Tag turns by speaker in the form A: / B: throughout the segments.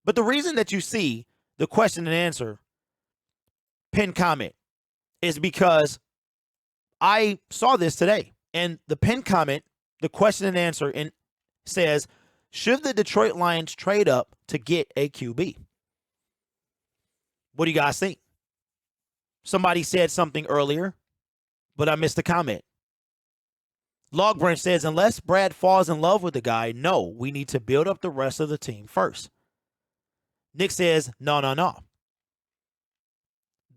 A: But the reason that you see the question and answer pinned comment is because I saw this today. And the pinned comment, the question and answer, says, should the Detroit Lions trade up to get a QB? What do you guys think? Somebody said something earlier, but I missed the comment. Log Branch says, unless Brad falls in love with the guy, no, we need to build up the rest of the team first. Nick says, no.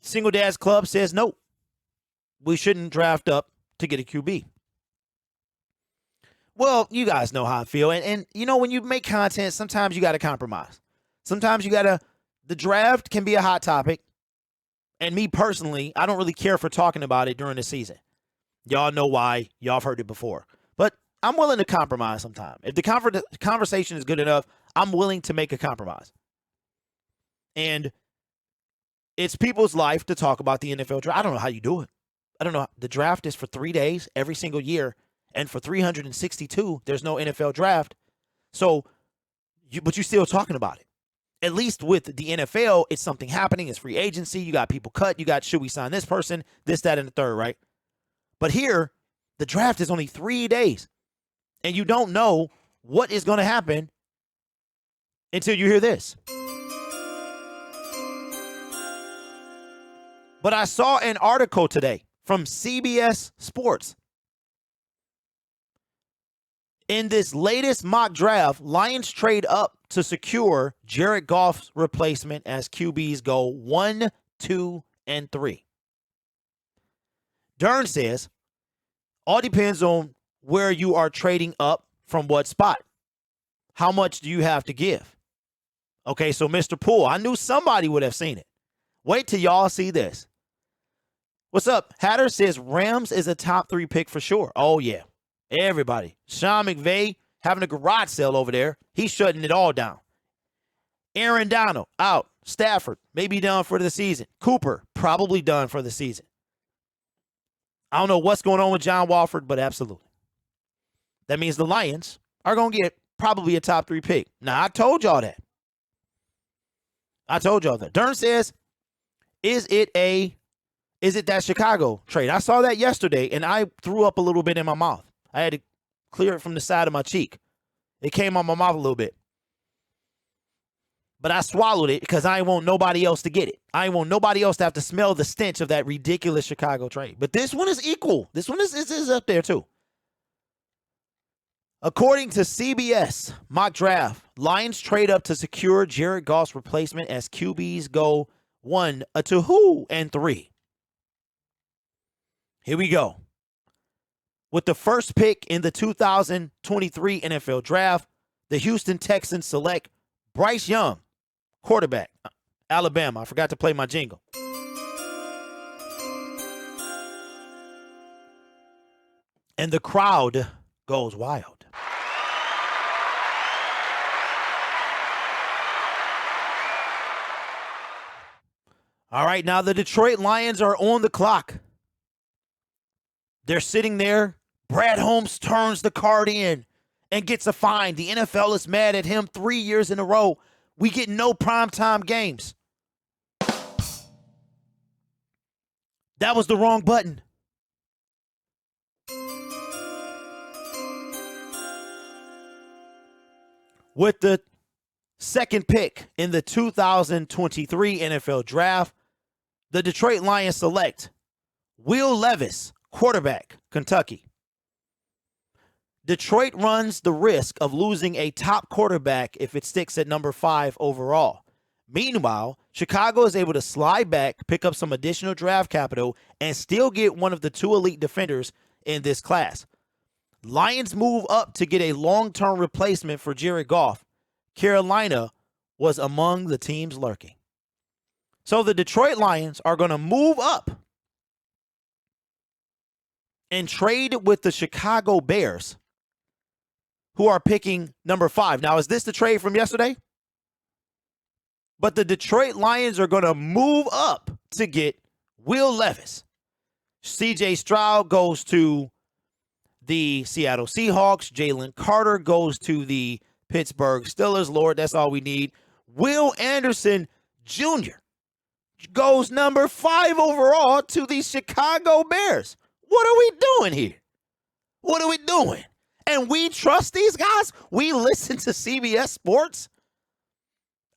A: Single Dads Club says, no, we shouldn't draft up to get a QB. Well, you guys know how I feel. And you know, when you make content, sometimes you got to compromise. Sometimes the draft can be a hot topic. And me personally, I don't really care for talking about it during the season. Y'all know why. Y'all have heard it before. But I'm willing to compromise sometime. If the conversation is good enough, I'm willing to make a compromise. And it's people's life to talk about the NFL draft. I don't know how you do it. I don't know. The draft is for 3 days every single year. And for 362, there's no NFL draft. So, but you're still talking about it. At least with the NFL, it's something happening. It's free agency. You got people cut. You got, should we sign this person? This, that, and the third, right? But here, the draft is only 3 days. And you don't know what is going to happen until you hear this. But I saw an article today from CBS Sports. In this latest mock draft, Lions trade up to secure Jared Goff's replacement as QBs go 1, 2, and 3. Dern says, all depends on where you are trading up from what spot. How much do you have to give? Okay, so Mr. Poole, I knew somebody would have seen it. Wait till y'all see this. What's up? Hatter says Rams is a top 3 pick for sure. Oh, yeah. Everybody. Sean McVay having a garage sale over there. He's shutting it all down. Aaron Donald, out. Stafford, maybe done for the season. Cooper, probably done for the season. I don't know what's going on with John Walford, but absolutely. That means the Lions are going to get probably a top 3 pick. Now, I told y'all that. Dern says, is it that Chicago trade? I saw that yesterday, and I threw up a little bit in my mouth. I had to clear it from the side of my cheek. It came on my mouth a little bit. But I swallowed it because I didn't want nobody else to get it. I didn't want nobody else to have to smell the stench of that ridiculous Chicago trade. But this one is equal. This one is up there too. According to CBS mock draft, Lions trade up to secure Jared Goff's replacement as QBs go 1, 2, and 3. Here we go. With the first pick in the 2023 NFL Draft, the Houston Texans select Bryce Young, quarterback, Alabama. I forgot to play my jingle. And the crowd goes wild. All right, now the Detroit Lions are on the clock. They're sitting there. Brad Holmes turns the card in and gets a fine. The NFL is mad at him 3 years in a row. We get no primetime games. That was the wrong button. With the second pick in the 2023 NFL Draft, the Detroit Lions select Will Levis, quarterback, Kentucky. Detroit runs the risk of losing a top quarterback if it sticks at number 5 overall. Meanwhile, Chicago is able to slide back, pick up some additional draft capital, and still get one of the 2 elite defenders in this class. Lions move up to get a long-term replacement for Jared Goff. Carolina was among the teams lurking. So the Detroit Lions are going to move up and trade with the Chicago Bears, who are picking number 5. Now, is this the trade from yesterday? But the Detroit Lions are going to move up to get Will Levis. C.J. Stroud goes to the Seattle Seahawks. Jalen Carter goes to the Pittsburgh Steelers. Lord, that's all we need. Will Anderson Jr. goes number 5 overall to the Chicago Bears. What are we doing here? What are we doing? And we trust these guys? We listen to CBS Sports?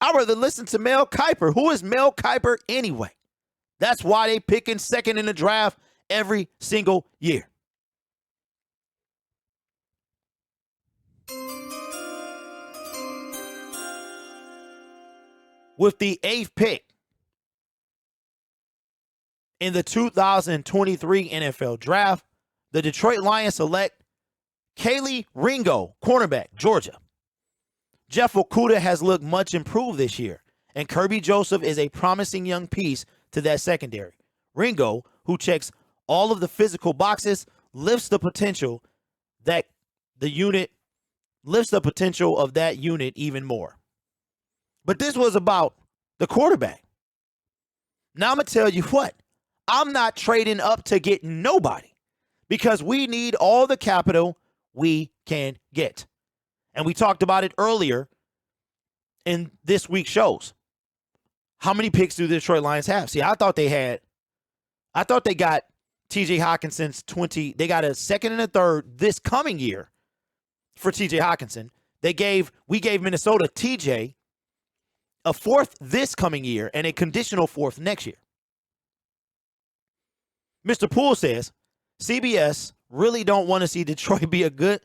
A: I'd rather listen to Mel Kiper. Who is Mel Kiper anyway? That's why they picking second in the draft every single year. With the 8th pick in the 2023 NFL Draft, the Detroit Lions select Kelee Ringo, cornerback, Georgia. Jeff Okudah has looked much improved this year, and Kirby Joseph is a promising young piece to that secondary. Ringo, who checks all of the physical boxes, lifts the potential of that unit even more. But this was about the quarterback. Now I'm going to tell you what. I'm not trading up to get nobody because we need all the capital we can get. And we talked about it earlier in this week's shows. How many picks do the Detroit Lions have? See, I thought they got TJ Hawkinson's 20. They got a second and a third this coming year for TJ Hawkinson. We gave Minnesota TJ a 4th this coming year and a conditional 4th next year. Mr. Poole says CBS really don't want to see Detroit be a good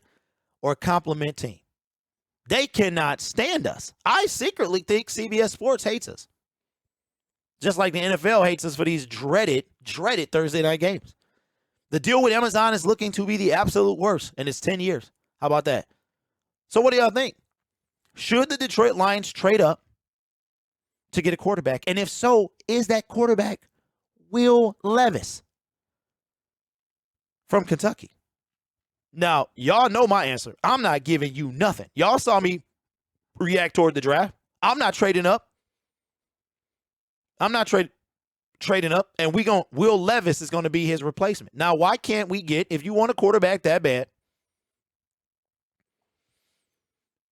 A: or compliment team. They cannot stand us. I secretly think CBS Sports hates us. Just like the NFL hates us for these dreaded Thursday night games. The deal with Amazon is looking to be the absolute worst, and it's 10 years. How about that? So what do y'all think? Should the Detroit Lions trade up to get a quarterback? And if so, is that quarterback Will Levis from Kentucky? Now, y'all know my answer. I'm not giving you nothing. Y'all saw me react toward the draft. I'm not trading up. I'm not trading up. And Will Levis is going to be his replacement. Now, why can't we get, if you want a quarterback that bad,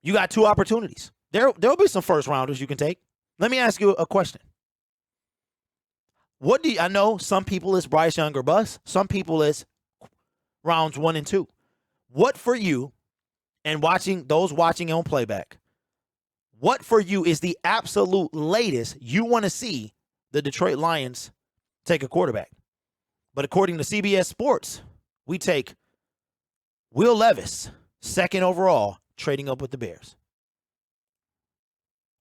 A: you got 2 opportunities. There'll be some first rounders you can take. Let me ask you a question. I know some people is Bryce Young or bust. Some people is rounds 1 and 2. What for you, and those watching on playback, what for you is the absolute latest you want to see the Detroit Lions take a quarterback? But according to CBS Sports, we take Will Levis, 2nd overall, trading up with the Bears.